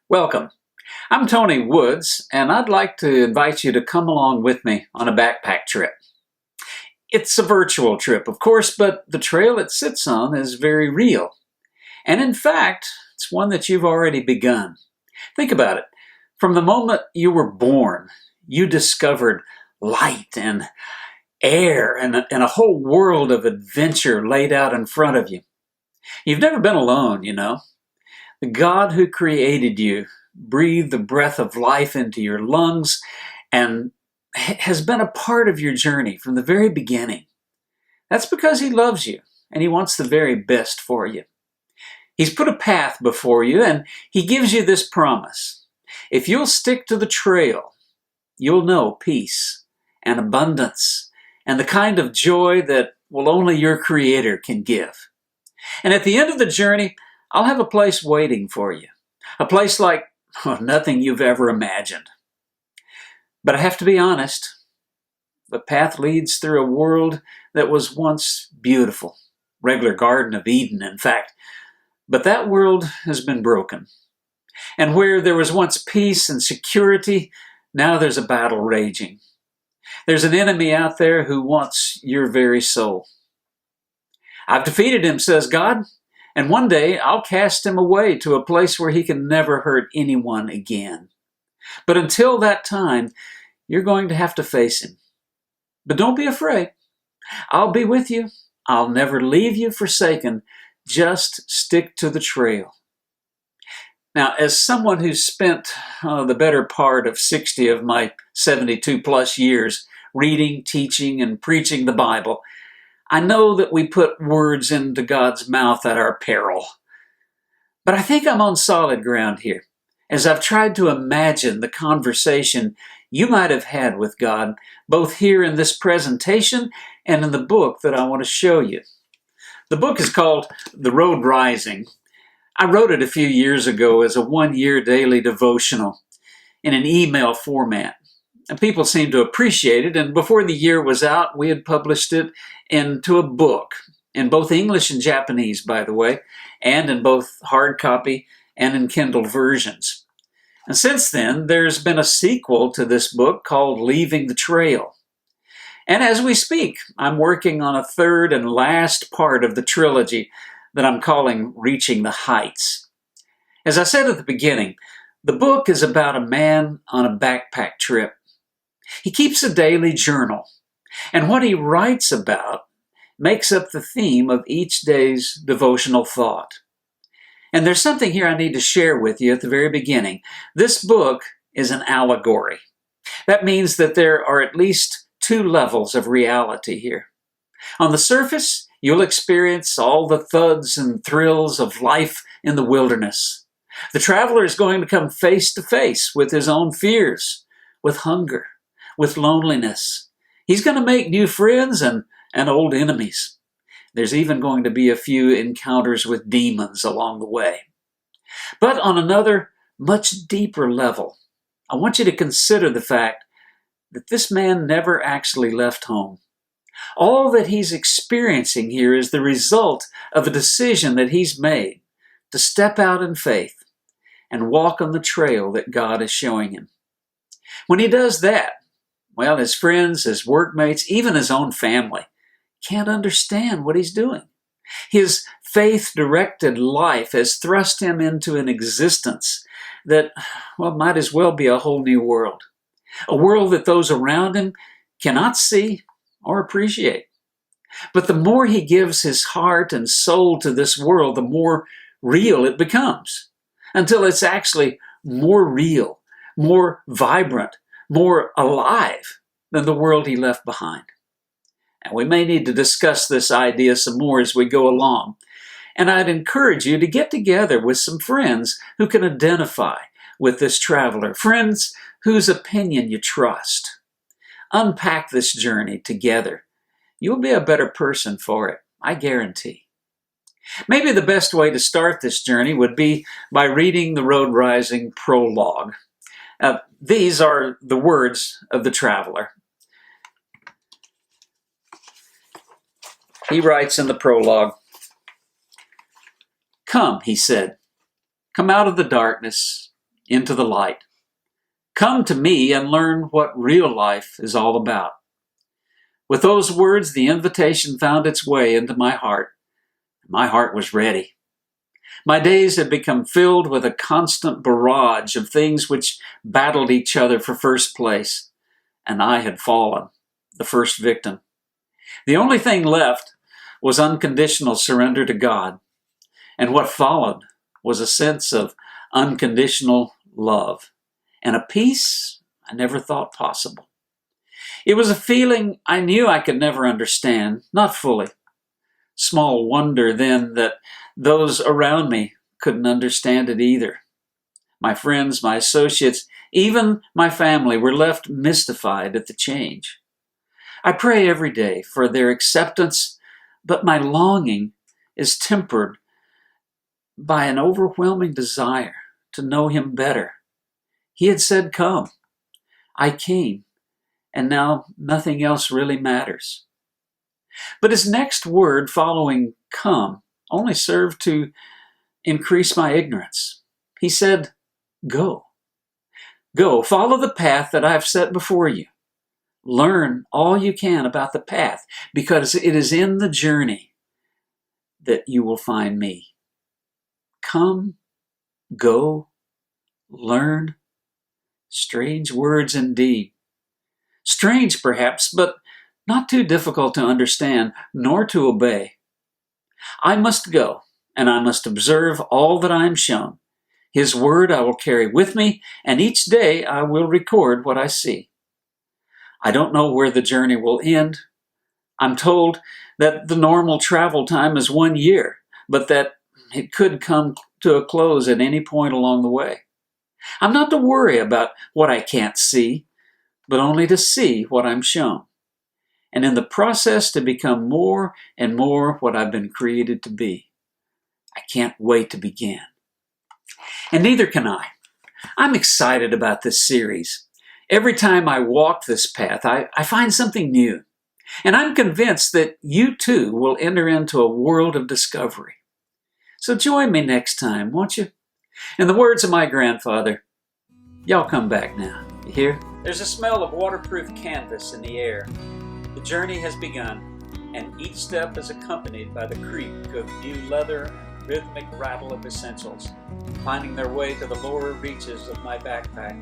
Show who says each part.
Speaker 1: Welcome. I'm Tony Woods, and I'd like to invite you to come along with me on a backpack trip. It's a virtual trip, of course, but the trail it sits on is very real. And in fact, it's one that you've already begun. Think about it. From the moment you were born, you discovered light and air and a whole world of adventure laid out in front of you. You've never been alone, you know. The God who created you breathed the breath of life into your lungs and has been a part of your journey from the very beginning. That's because he loves you and he wants the very best for you. He's put a path before you and he gives you this promise. If you'll stick to the trail, you'll know peace and abundance and the kind of joy that only your Creator can give. And at the end of the journey, I'll have a place waiting for you. A place like nothing you've ever imagined. But I have to be honest, the path leads through a world that was once beautiful. Regular Garden of Eden, in fact. But that world has been broken. And where there was once peace and security, now there's a battle raging. There's an enemy out there who wants your very soul. I've defeated him, says God. And one day I'll cast him away to a place where he can never hurt anyone again. But until that time, you're going to have to face him. But don't be afraid. I'll be with you. I'll never leave you forsaken. Just stick to the trail. Now, as someone who's spent the better part of 60 of my 72 plus years reading, teaching, and preaching the Bible, I know that we put words into God's mouth at our peril. But I think I'm on solid ground here, as I've tried to imagine the conversation you might have had with God, both here in this presentation and in the book that I want to show you. The book is called The Road Rising. I wrote it a few years ago as a one-year daily devotional in an email format. And people seemed to appreciate it, and before the year was out, we had published it into a book, in both English and Japanese, by the way, and in both hard copy and in Kindle versions. And since then, there's been a sequel to this book called Leaving the Trail. And as we speak, I'm working on a third and last part of the trilogy that I'm calling Reaching the Heights. As I said at the beginning, the book is about a man on a backpack trip. He keeps a daily journal, and what he writes about makes up the theme of each day's devotional thought. And there's something here I need to share with you at the very beginning. This book is an allegory. That means that there are at least two levels of reality here. On the surface, you'll experience all the thuds and thrills of life in the wilderness. The traveler is going to come face to face with his own fears, with hunger, with loneliness. He's going to make new friends and old enemies. There's even going to be a few encounters with demons along the way. But on another, much deeper level, I want you to consider the fact that this man never actually left home. All that he's experiencing here is the result of a decision that he's made to step out in faith and walk on the trail that God is showing him. When he does that, well, his friends, his workmates, even his own family can't understand what he's doing. His faith-directed life has thrust him into an existence that, might as well be a whole new world. A world that those around him cannot see or appreciate. But the more he gives his heart and soul to this world, the more real it becomes, until it's actually more real, more vibrant, more alive than the world he left behind. And we may need to discuss this idea some more as we go along. And I'd encourage you to get together with some friends who can identify with this traveler, friends whose opinion you trust. Unpack this journey together. You'll be a better person for it, I guarantee. Maybe the best way to start this journey would be by reading the Road Rising Prologue. These are the words of the traveler. He writes in the prologue, "Come," he said, "come out of the darkness into the light. Come to me and learn what real life is all about. With those words, the invitation found its way into my heart. My heart was ready. My days had become filled with a constant barrage of things which battled each other for first place, and I had fallen, the first victim. The only thing left was unconditional surrender to God, and what followed was a sense of unconditional love and a peace I never thought possible. It was a feeling I knew I could never understand, not fully. Small wonder then that those around me couldn't understand it either. My friends, my associates, even my family were left mystified at the change. I pray every day for their acceptance, but my longing is tempered by an overwhelming desire to know Him better. He had said, "Come." I came, and now nothing else really matters. But His next word following "come" only served to increase my ignorance. He said, "Go. Go, follow the path that I've set before you. Learn all you can about the path, because it is in the journey that you will find me." Come, go, learn. Strange words indeed. Strange perhaps, but not too difficult to understand nor to obey. I must go, and I must observe all that I am shown. His word I will carry with me, and each day I will record what I see. I don't know where the journey will end. I'm told that the normal travel time is 1 year, but that it could come to a close at any point along the way. I'm not to worry about what I can't see, but only to see what I'm shown, and in the process to become more and more what I've been created to be. I can't wait to begin. And neither can I. I'm excited about this series. Every time I walk this path, I find something new. And I'm convinced that you too will enter into a world of discovery. So join me next time, won't you? In the words of my grandfather, y'all come back now. You hear? There's a smell of waterproof canvas in the air. The journey has begun, and each step is accompanied by the creak of new leather and rhythmic rattle of essentials, finding their way to the lower reaches of my backpack.